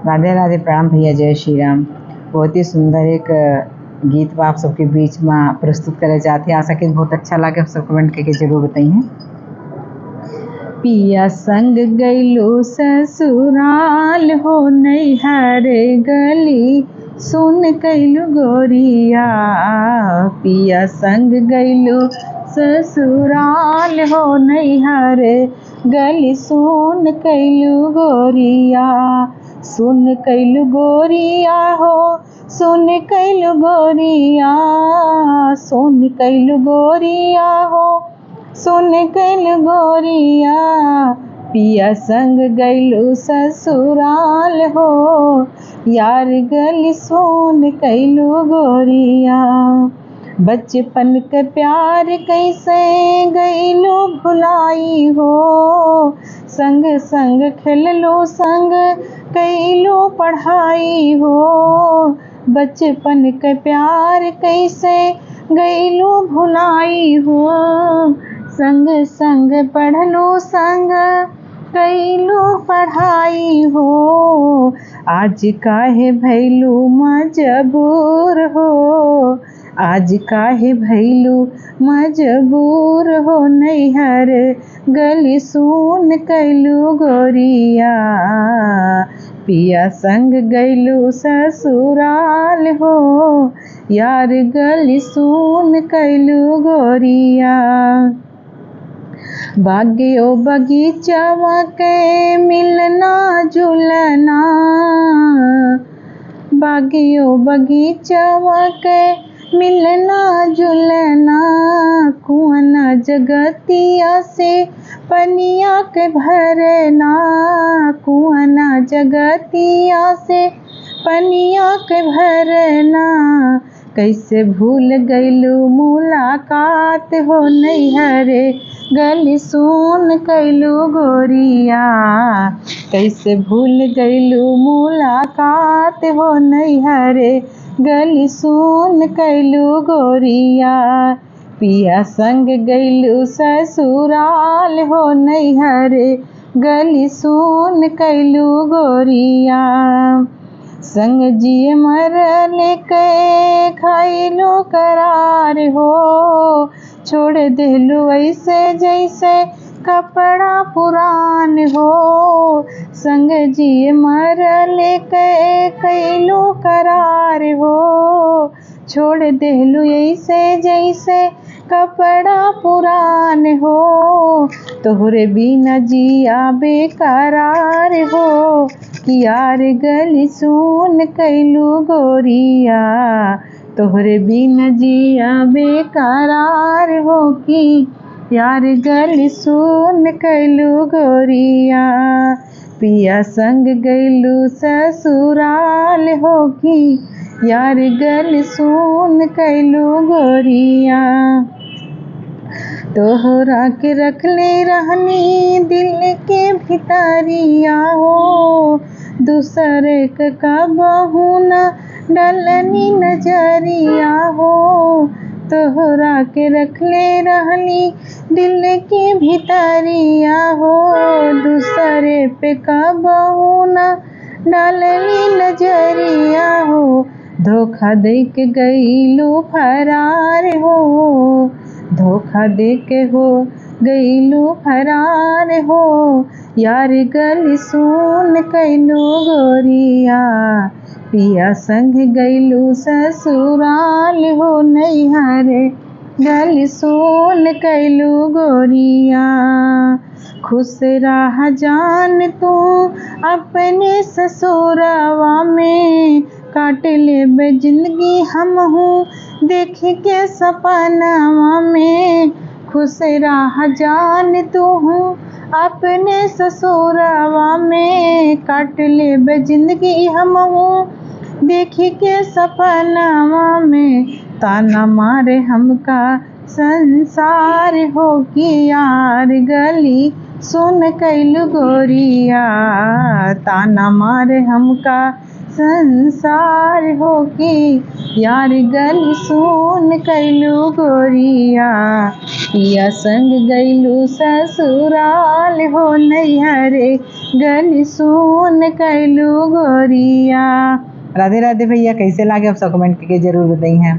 राधे राधे, प्रणाम भैया, जय श्री राम। बहुत ही सुंदर एक गीत बा आप सबके बीच में प्रस्तुत करे जाते हैं। आशा कि बहुत अच्छा लगे, सब कमेंट करके जरूर बताइए। पिया संग गैलो ससुराल हो नैहर गली सुन कैलू गोरिया। पिया संग गैलो ससुराल हो नैहर गली सुन कैलू गोरिया। सुन कैलू गोरिया हो, सुन कैलू गोरिया, सुन कैलू गोरिया हो, सुन कैलू गोरिया। पिया संग गैलू ससुराल हो, यार गली सुन कैलू गोरिया। बचपन के प्यार कैसे गैलू भुलाई हो, संग संग खेललो संग कैलू पढ़ाई हो। बचपन के प्यार कैसे गैलू भुलाई हो, संग संग पढ़लो संग कैलू पढ़ाई हो। आज काहे भैलू मजबूर हो, आज काहे भैलू मजबूर हो नैहर गली सुन कैलू गोरिया। पिया संग गैलू ससुराल हो, यार गली सुन कैलू गोरिया। बागियो बगीचवा के मिलना जुलना, बागियो बगीचवा के मिलना जुलना। कुआना जगतिया से पनिया के भरना, कुआना जगतिया से पनिया के भरना। कैसे भूल गैलू मुलाकात हो नैहर गली सुन कैलू गोरिया। कैसे भूल गैलू मुलाकात हो नैहर गली सुन कैलू गोरिया। पिया संग गैलू ससुराल हो नैहर गली सुन कैलू गोरिया। संग जिए मरले के खैलू करार हो, छोड़ देलू ऐसे जैसे कपड़ा पुरान हो। संग जिए मरले के कैलू करार हो, छोड़ देलू ऐसे जैसे कपड़ा पुरान हो। तोहरे बिना जिया बेकरार हो, कि यार गली सुन कैलू गोरिया। तोहरे बिना जिया बेकरार हो, कि यार गली सुन कैलू गोरिया। पिया संग गैलू ससुराल हो, कि यार गली सुन कैलू गोरिया। तोहरा के रखले रहनी दिल के भितरिया हो, दूसरे के कबहू न डलनी नजरिया हो। तोहरा के रखले रहनी दिल के भितरिया हो, दूसरे पे कबहू न डालनी नजरिया हो। धोखा दे के गईलू फरार हो, धोखा दे के हो गईलू फरार हो। यार गली सुन कैलू गोरिया। पिया संग गईलू ससुराल हो नैहर गली सुन कैलू गोरिया। खुश रह जान तू अपने ससुरवा में, काट लेबे जिंदगी हमहू देख के सपनवा में। खुश रह जान तू अपने ससुरवा में, काट लेबे जिंदगी हमहू देख के सपनवा में। ताना मारे हमका संसार हो, कि यार गली सुन कैलू गोरिया। ताना मारे हमका संसार हो के यार गल सुन कैलू गोरिया पिया संग गैलू ससुराल हो नैहरे गल सुन कैलू गोरिया। राधे राधे भैया, कैसे लागे आप सब कमेंट करके जरूर बताई हैं।